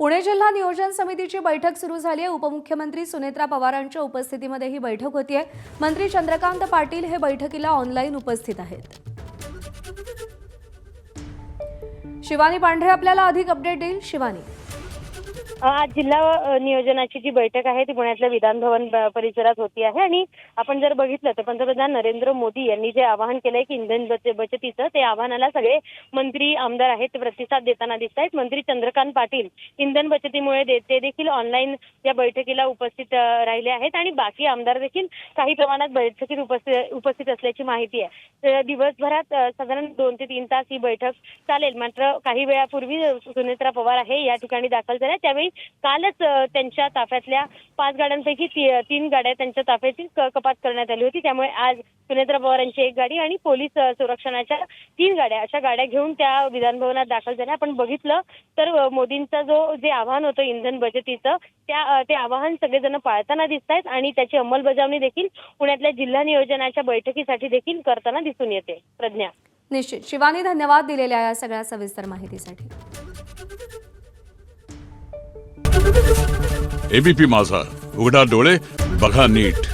पुणे जिल्हा नियोजन समितीची बैठक सुरू झाली आहे। उपमुख्यमंत्री सुनेत्रा पवारांच्या उपस्थितीमध्ये ही बैठक होतीये। मंत्री चंद्रकांत पाटील हे बैठकीला ऑनलाईन उपस्थित आहेत। शिवानी पांढरे आपल्याला अधिक अपडेट देईल। शिवानी, आज जिल्हा नियोजनाची जी बैठक आहे ती पुण्यातल्या विधान भवन परिसरात होती आहे आणि आपण जर बघितलं तर पंतप्रधान नरेंद्र मोदी यांनी जे आवाहन केलंय की इंधन बचतीचं, ते आवाहनाला सगळे मंत्री आमदार आहेत ते प्रतिसाद देताना दिसत आहेत। मंत्री चंद्रकांत पाटील इंधन बचतीमुळे ते देखील ऑनलाईन या बैठकीला उपस्थित राहिले आहेत आणि बाकी आमदार देखील काही प्रमाणात बैठकीत उपस्थित असल्याची माहिती आहे। दिवसभरात साधारण 2 ते 3 तास ही बैठक चालेल। मात्र काही वेळापूर्वी सुनेत्रा पवार आहे या ठिकाणी दाखल झाल्या। त्यावेळी कालच त्यांच्या ताफ्यातल्या 5 गाड्यांपैकी 3 गाड्या त्यांच्या ताफ्याची कपात करण्यात आली होती। त्यामुळे आज सुनेत्रा पवारांची 1 गाडी आणि पोलीस संरक्षणाच्या 3 गाड्या अशा गाड्या घेऊन त्या विधान भवनात दाखल झाल्या। आपण बघितलं तर मोदींचा जे आवाहन होतं इंधन बचतीचं, ते आवाहन सगळेजण पाळताना दिसत आहेत आणि त्याची अंमलबजावणी देखील पुण्यातल्या जिल्हा नियोजनाच्या बैठकीसाठी देखील करताना दिसून येते। प्रज्ञा, निश्चित शिवानी, धन्यवाद दिलेल्या या सगळ्या सविस्तर माहितीसाठी। एबीपी माझा, उघडा डोळे बघा नीट।